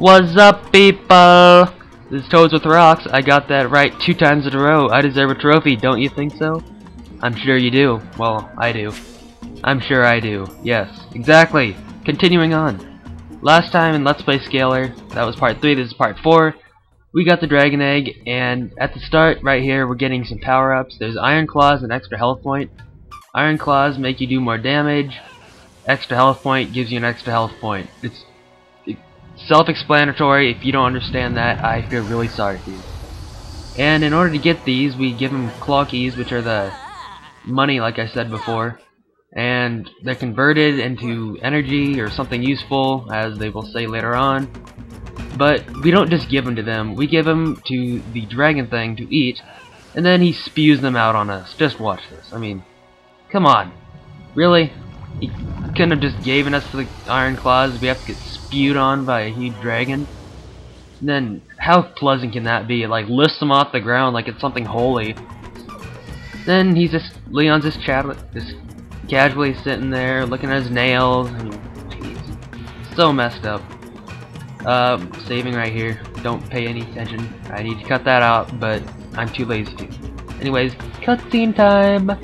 What's up, people? This is Toads with Rocks. I got that right 2 times in a row. I deserve a trophy, don't you think so? I'm sure you do. Well, I do. I'm sure I do. Yes, exactly. Continuing on. Last time in Let's Play Scalar, that was part 3, this is part 4. We got the Dragon Egg, and at the start, right here, we're getting some power-ups. There's Iron Claws and extra health point. Iron Claws make you do more damage. Extra health point gives you an extra health point. It's self-explanatory. If you don't understand that, I feel really sorry for you. And in order to get these, we give them claw keys, which are the money, like I said before. And they're converted into energy or something useful, as they will say later on. But we don't just give them to them. We give them to the dragon thing to eat, and then he spews them out on us. Just watch this. I mean, come on. Really? He couldn't have just given us the Iron Claws. We have to get spewed on by a huge dragon. And then, how pleasant can that be? It like lifts them off the ground like it's something holy. Then Leon's just casually sitting there looking at his nails. And, jeez, so messed up. Saving right here. Don't pay any attention. I need to cut that out, but I'm too lazy to. Anyways, cutscene time.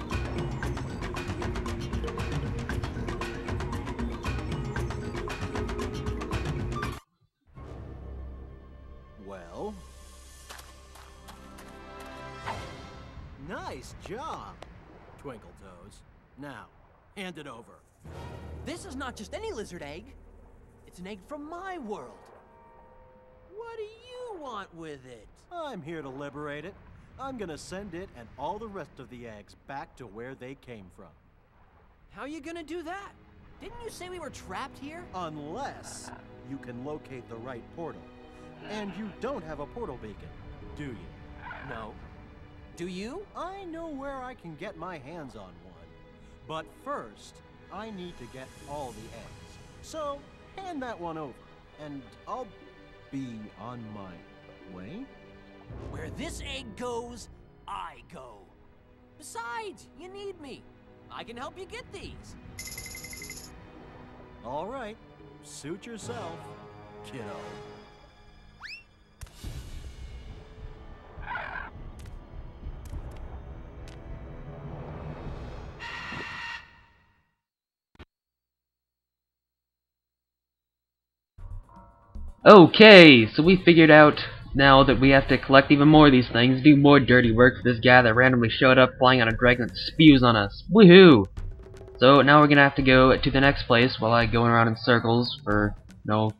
Well, nice job, Twinkle Toes. Now, hand it over. This is not just any lizard egg. It's an egg from my world. What do you want with it? I'm here to liberate it. I'm gonna send it and all the rest of the eggs back to where they came from. How are you gonna do that? Didn't you say we were trapped here? Unless you can locate the right portal. And you don't have a portal beacon, do you? No. Do you? I know where I can get my hands on one. But first, I need to get all the eggs. So, hand that one over, and I'll be on my way. Where this egg goes, I go. Besides, you need me. I can help you get these. All right, suit yourself, kiddo. Okay, so we figured out now that we have to collect even more of these things, do more dirty work for this guy that randomly showed up flying on a dragon that spews on us. Woohoo! So now we're gonna have to go to the next place while I go around in circles for no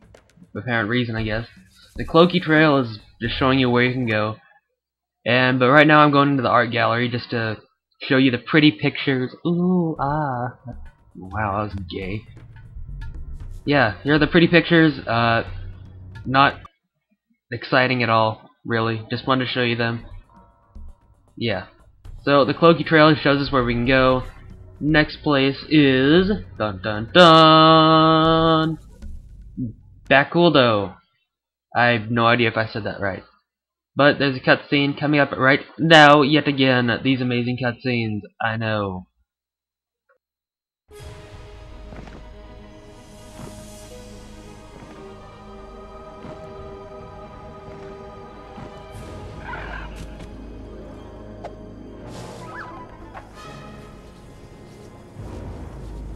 apparent reason, I guess. The Cloaky Trail is just showing you where you can go. But right now I'm going into the art gallery just to show you the pretty pictures. Ooh, ah. Wow, that was gay. Yeah, here are the pretty pictures. Not exciting at all, really. Just wanted to show you them. Yeah. So the Cloaky Trail shows us where we can go. Next place is dun dun dun Bakuldo. I have no idea if I said that right. But there's a cutscene coming up right now yet again. These amazing cutscenes, I know.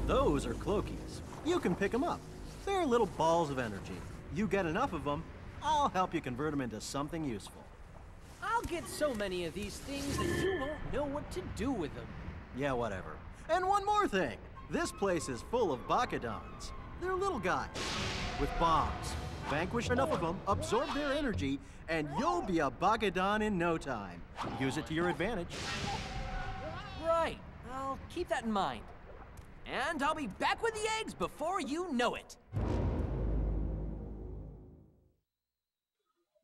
Those are Cloakies. You can pick them up. They're little balls of energy. You get enough of them, I'll help you convert them into something useful. I'll get so many of these things that you won't know what to do with them. Yeah, whatever. And one more thing. This place is full of Bakadons. They're little guys with bombs. Vanquish enough of them, absorb their energy, and you'll be a Bakadon in no time. Use it to your advantage. Right. I'll keep that in mind. And I'll be back with the eggs before you know it.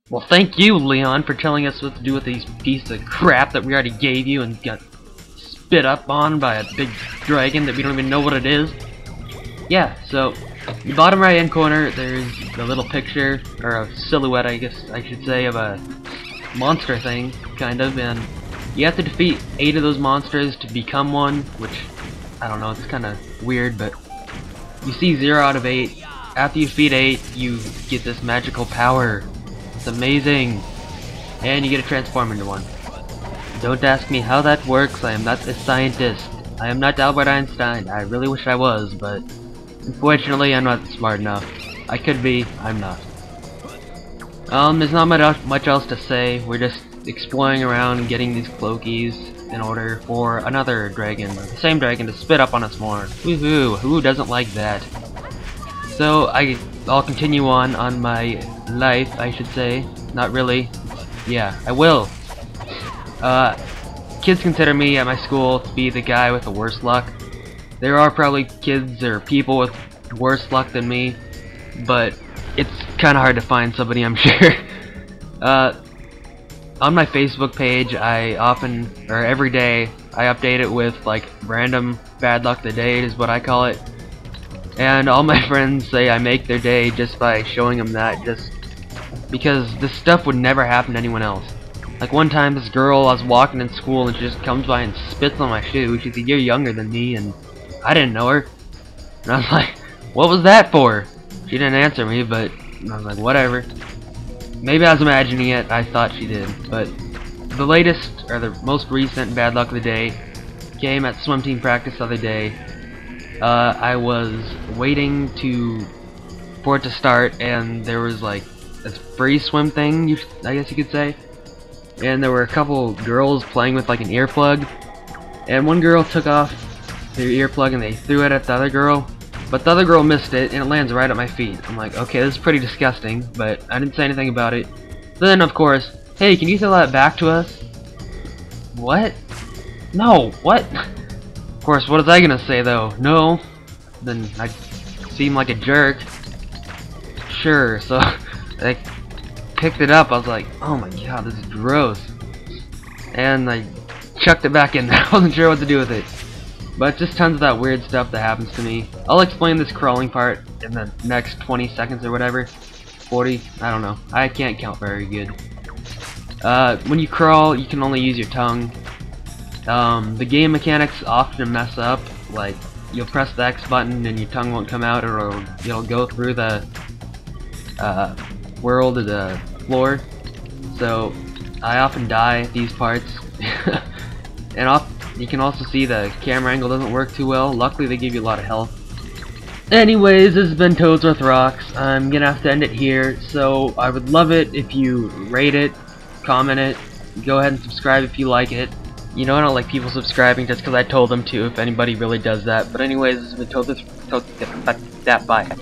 Well, thank you, Leon, for telling us what to do with these pieces of crap that we already gave you and got spit up on by a big dragon that we don't even know what it is. Yeah, so, the bottom right hand corner, there's a little picture, or a silhouette, I guess I should say, of a monster thing, kind of, and you have to defeat 8 of those monsters to become one, which, I don't know, it's kind of weird, but you see 0 out of 8 after you feed 8, you get this magical power. It's amazing. And you get to transform into one. Don't ask me how that works. I am not a scientist. I am not Albert Einstein. I really wish I was, but unfortunately I'm not smart enough. I could be, I'm not. There's not much else to say. We're just exploring around and getting these cloakies in order for another dragon, the same dragon, to spit up on us more. Woohoo! Who doesn't like that? So I'll continue on my life, I should say. Not really. Yeah, I will. Kids consider me at my school to be the guy with the worst luck. There are probably kids or people with worse luck than me, but it's kind of hard to find somebody, I'm sure. On my Facebook page, I often, or every day, I update it with like random bad luck of the day is what I call it. And all my friends say I make their day just by showing them that, just because this stuff would never happen to anyone else. Like one time, this girl, I was walking in school and she just comes by and spits on my shoe. She's a year younger than me and I didn't know her. And I was like, what was that for? She didn't answer me, but I was like, whatever. Maybe I was imagining it, I thought she did. But the latest, or the most recent bad luck of the day came at swim team practice the other day. I was waiting for it to start, and there was like a free swim thing, I guess you could say. And there were a couple girls playing with like an earplug, and one girl took off their earplug and they threw it at the other girl, but the other girl missed it and it lands right at my feet. I'm like, okay, this is pretty disgusting, but I didn't say anything about it. Then of course, hey, can you throw that back to us? What? No, what? Of course, what was I gonna say though? No. Then I seem like a jerk. Sure, so I picked it up. I was like, oh my god, this is gross. And I chucked it back in there. I wasn't sure what to do with it. But just tons of that weird stuff that happens to me. I'll explain this crawling part in the next 20 seconds or whatever. 40, I don't know. I can't count very good. When you crawl, you can only use your tongue. The game mechanics often mess up. Like, you'll press the X button and your tongue won't come out, or it'll go through the world of the floor. So I often die at these parts. And you can also see the camera angle doesn't work too well. Luckily they give you a lot of health. Anyways, this has been Toadsworth Rocks. I'm gonna have to end it here, so I would love it if you rate it, comment it, go ahead and subscribe if you like it. You know, I don't like people subscribing just because I told them to, if anybody really does that. But anyways, this has been Toadsworth. Bye.